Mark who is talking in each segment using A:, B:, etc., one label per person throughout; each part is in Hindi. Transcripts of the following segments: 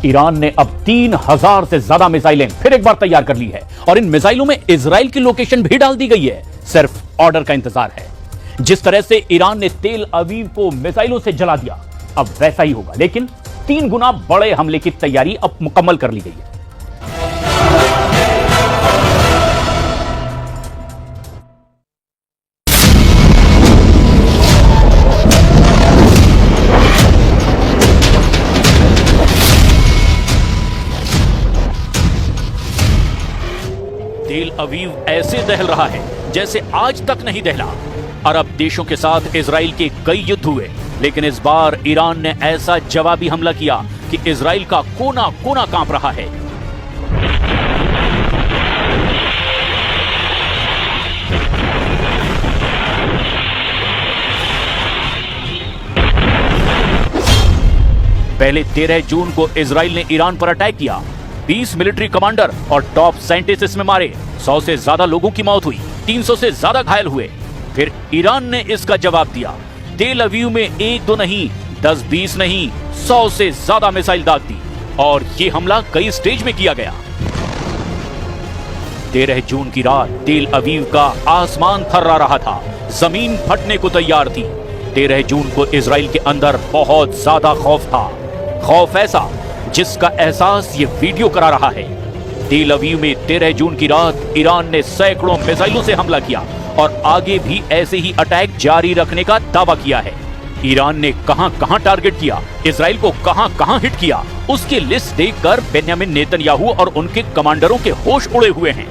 A: ईरान ने अब 3000 से ज्यादा मिसाइलें फिर एक बार तैयार कर ली है और इन मिसाइलों में इजराइल की लोकेशन भी डाल दी गई है। सिर्फ ऑर्डर का इंतजार है। जिस तरह से ईरान ने तेल अवीव को मिसाइलों से जला दिया, अब वैसा ही होगा, लेकिन 3 गुना बड़े हमले की तैयारी अब मुकम्मल कर ली गई है। तेल अवीव ऐसे दहल रहा है जैसे आज तक नहीं दहला। अरब देशों के साथ इजराइल के कई युद्ध हुए, लेकिन इस बार ईरान ने ऐसा जवाबी हमला किया कि इजराइल का कोना कोना कांप रहा है। पहले 13 जून को इजराइल ने ईरान पर अटैक किया। 20 मिलिट्री कमांडर और टॉप साइंटिस्ट इसमें मारे। 100 से ज्यादा लोगों की मौत हुई, 300 से ज्यादा घायल हुए। फिर ईरान ने इसका जवाब दिया। तेल अवीव में 1-2 नहीं, 10-20 नहीं, 100 से ज्यादा मिसाइल दाग दी और यह हमला कई स्टेज में किया गया। 13 जून की रात तेल अवीव का आसमान थर्रा रहा था, जमीन फटने को तैयार थी। 13 जून को इजराइल के अंदर बहुत ज्यादा खौफ था, खौफ ऐसा जिसका एहसास ये वीडियो करा रहा है। तेल अवीव में 13 जून की रात ईरान ने सैकड़ों मिसाइलों से हमला किया और आगे भी ऐसे ही अटैक जारी रखने का दावा किया है। ईरान ने कहां-कहां टारगेट किया, इजराइल को कहां-कहां हिट किया, उसकी लिस्ट देखकर बेन्यामिन नेतन्याहू और उनके कमांडरों के होश उड़े हुए हैं।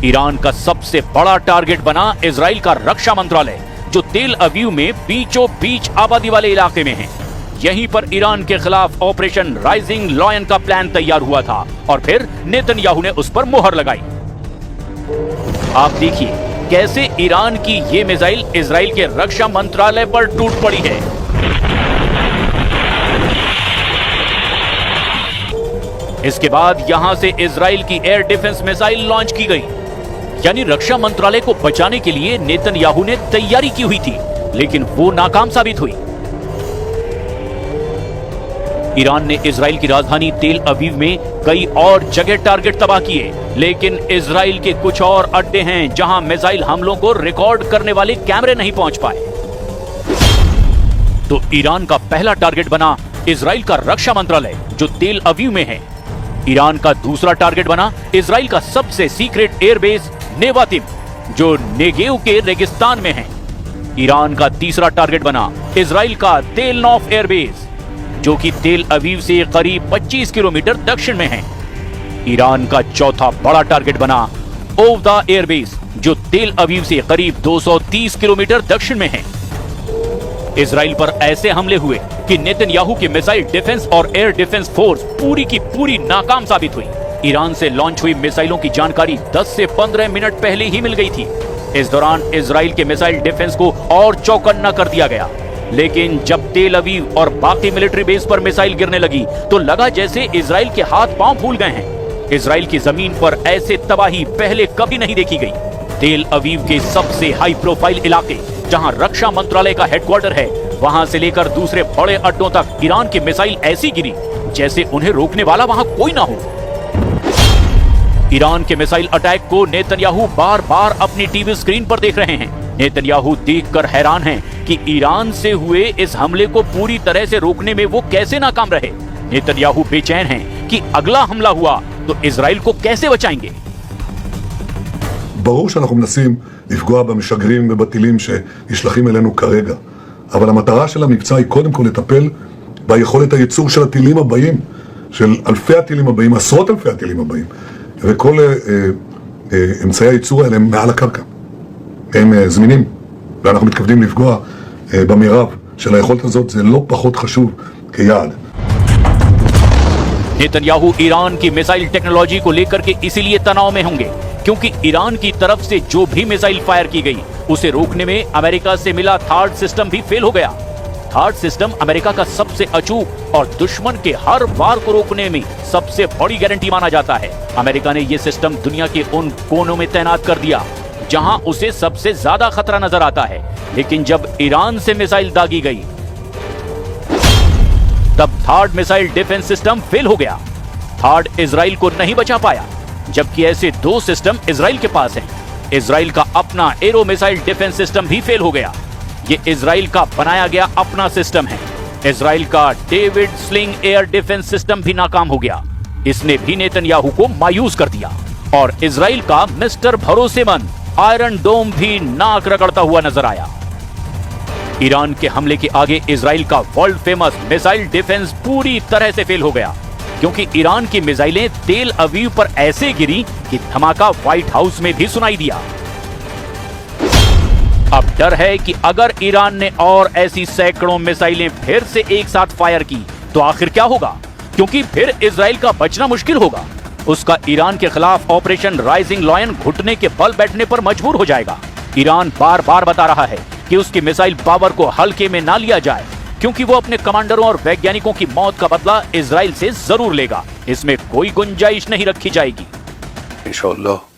A: ईरान का सबसे बड़ा टारगेट बना इजराइल का रक्षा मंत्रालय, जो तेल अवीव में बीचों बीच आबादी वाले इलाके में है। यहीं पर ईरान के खिलाफ ऑपरेशन राइजिंग लॉयन का प्लान तैयार हुआ था और फिर नेतन्याहू ने उस पर मुहर लगाई। आप देखिए कैसे ईरान की ये मिसाइल इजराइल के रक्षा मंत्रालय पर टूट पड़ी है। इसके बाद यहां से इजराइल की एयर डिफेंस मिसाइल लॉन्च की गई। यानी रक्षा मंत्रालय को बचाने के लिए नेतन्याहू ने तैयारी की हुई थी, लेकिन वो नाकाम साबित हुई। ईरान ने इजराइल की राजधानी तेल अवीव में कई और जगह टारगेट तबाह किए, लेकिन इजराइल के कुछ और अड्डे हैं जहां मिसाइल हमलों को रिकॉर्ड करने वाले कैमरे नहीं पहुंच पाए। तो ईरान का पहला टारगेट बना इजराइल का रक्षा मंत्रालय, जो तेल अवीव में है। ईरान का दूसरा टारगेट बना इजराइल का सबसे सीक्रेट एयरबेस नेवातिम, जो नेगेव के रेगिस्तान में है। ईरान का तीसरा टारगेट बना इजराइल का तेल नौफ एयरबेस, जो कि तेल अवीव से करीब 25 किलोमीटर दक्षिण में है। ईरान का चौथा बड़ा टारगेट बना ओवदा एयरबेस, जो तेल अवीव से करीब 230 किलोमीटर दक्षिण में है। इजराइल पर ऐसे हमले हुए कि नेतन्याहू की मिसाइल डिफेंस और एयर डिफेंस फोर्स पूरी की पूरी नाकाम साबित हुई। ईरान से लॉन्च हुई मिसाइलों की जानकारी 10 से 15 मिनट पहले ही मिल गई थी। इस दौरान इजराइल के मिसाइल डिफेंस को और चौकन्ना कर दिया गया। लेकिन जब तेल अवीव और बाकी मिलिट्री बेस पर मिसाइल गिरने लगी तो लगा जैसे इजराइल के हाथ पांव फूल गए हैं। इजराइल की जमीन पर ऐसे तबाही पहले कभी नहीं देखी गई। तेल अवीव के सबसे हाई प्रोफाइल इलाके, जहां रक्षा मंत्रालय का हेडक्वार्टर है, वहां से लेकर दूसरे बड़े अड्डों तक ईरान की मिसाइल ऐसी गिरी जैसे उन्हें रोकने वाला वहां कोई ना हो। ईरान के मिसाइल अटैक को नेतन्याहू बार बार अपनी टीवी स्क्रीन पर देख रहे हैं। नेतन्याहू देखकर हैरान हैं कि ईरान से हुए इस हमले को पूरी तरह से रोकने में वो कैसे नाकाम रहे। नेतन्याहू बेचैन हैं कि अगला हमला हुआ तो इजराइल को कैसे बचाएंगे।
B: ברור שאנחנו מנסים לפגוע במשגרים ובטילים שנשלחים אלינו כרגע, אבל המטרה של המבצע היא קודם כל לטפל ביכולת הייצור של הטילים הבאים, של אלפי הטילים הבאים, עשרות אלפי הטילים הבאים, וכל אמצעי הייצור האלה הם מעל הקרקע, הם זמינים, ואנחנו מתכוונים לפגוע במירב של היכולת הזאת. זה לא פחות חשוב כיעד.
A: नेतन्याहू ईरान की मिसाइल टेक्नोलॉजी को लेकर के इसीलिए तनाव में होंगे क्योंकि ईरान की तरफ से जो भी मिसाइल फायर की गई उसे रोकने में अमेरिका से मिला थार्ड सिस्टम भी फेल हो गया। थार्ड सिस्टम अमेरिका का सबसे अचूक और दुश्मन के हर वार को रोकने में सबसे बड़ी गारंटी माना जाता है। अमेरिका ने यह सिस्टम दुनिया के उन कोनों में तैनात कर दिया जहां उसे सबसे ज्यादा खतरा नजर आता है। लेकिन जब ईरान से मिसाइल दागी गई तब third missile defence system fail हो गया। थर्ड इजराइल को नहीं बचा पाया, जबकि ऐसे 2 सिस्टम इजराइल के पास हैं। इजराइल का अपना एरो मिसाइल डिफेंस सिस्टम भी फेल हो गया। ये इजराइल का बनाया गया अपना सिस्टम है। इजराइल का David sling air defence system भी नाकाम हो गया। इसने भी नेतन्याहू को मायूस कर दिया और इजराइल का मिस्टर भरोसेमंद आयरन डोम भी नाक रगड़ता हुआ नजर आया। ईरान के हमले के आगे इजराइल का वर्ल्ड फेमस मिसाइल डिफेंस पूरी तरह से फेल हो गया, क्योंकि ईरान की मिसाइलें तेल अवीव पर ऐसे गिरी कि धमाका व्हाइट हाउस में भी सुनाई दिया। अब डर है कि अगर ईरान ने और ऐसी सैकड़ों मिसाइलें फिर से एक साथ फायर की तो आखिर क्या होगा, क्योंकि फिर इजराइल का बचना मुश्किल होगा। उसका ईरान के खिलाफ ऑपरेशन राइजिंग लॉयन घुटने के बल बैठने पर मजबूर हो जाएगा। ईरान बार बार बता रहा है कि उसकी मिसाइल पावर को हल्के में ना लिया जाए, क्योंकि वो अपने कमांडरों और वैज्ञानिकों की मौत का बदला इजराइल से जरूर लेगा। इसमें कोई गुंजाइश नहीं रखी जाएगी।
C: इंशाअल्लाह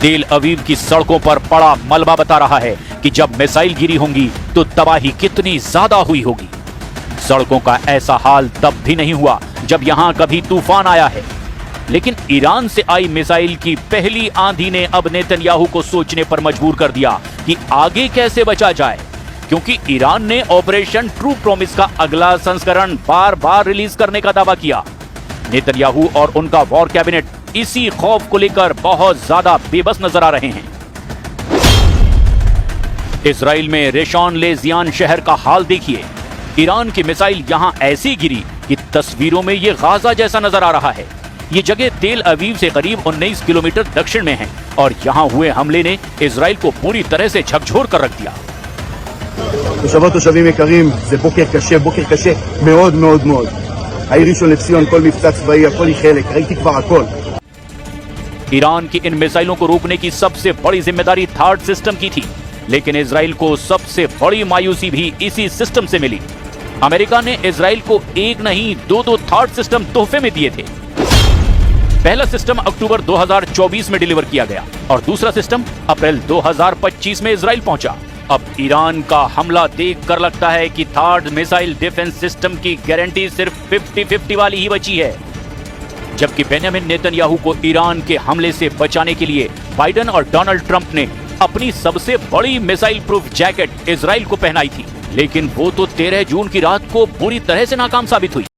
A: तेल अवीव की सड़कों पर पड़ा मलबा बता रहा है कि जब मिसाइल गिरी होंगी तो तबाही कितनी ज्यादा हुई होगी। सड़कों का ऐसा हाल तब भी नहीं हुआ जब यहां कभी तूफान आया है, लेकिन ईरान से आई मिसाइल की पहली आंधी ने अब नेतन्याहू को सोचने पर मजबूर कर दिया कि आगे कैसे बचा जाए, क्योंकि ईरान ने ऑपरेशन ट्रू प्रॉमिस का अगला संस्करण बार बार रिलीज करने का दावा किया। नेतन्याहू और उनका वॉर कैबिनेट इसी खौफ को लेकर बहुत ज्यादा बेबस नजर आ रहे हैं। इजराइल में रेशॉन लेजियान शहर का हाल देखिए। ईरान की मिसाइल यहां ऐसी गिरी कि तस्वीरों में यह गाजा जैसा नजर आ रहा है। ये जगह तेल अवीव से करीब 19 किलोमीटर दक्षिण में है और यहां हुए हमले ने इजराइल को पूरी तरह से झकझोर कर रख दिया।
D: תושבים יקרים, זה בוקר קשה מאוד מאוד מאוד. העיר ראשון לציון, כל מבצע צבאי, הכל היא חלק, ראיתי כבר הכל.
A: ईरान की इन मिसाइलों को रोकने की सबसे बड़ी जिम्मेदारी थर्ड सिस्टम की थी, लेकिन इजराइल को सबसे बड़ी मायूसी भी इसी सिस्टम से मिली। अमेरिका ने इजराइल को एक नहीं 2 थर्ड सिस्टम तोहफे में दिए थे। पहला सिस्टम अक्टूबर 2024 में डिलीवर किया गया और दूसरा सिस्टम अप्रैल 2025 में इजराइल पहुंचा। अब ईरान का हमला देखकर लगता है कि थर्ड मिसाइल डिफेंस सिस्टम की गारंटी सिर्फ 50-50 वाली ही बची है। जबकि बेंजामिन नेतन्याहू को ईरान के हमले से बचाने के लिए बाइडेन और डोनाल्ड ट्रंप ने अपनी सबसे बड़ी मिसाइल प्रूफ जैकेट इजराइल को पहनाई थी, लेकिन वो तो 13 जून की रात को बुरी तरह से नाकाम साबित हुई।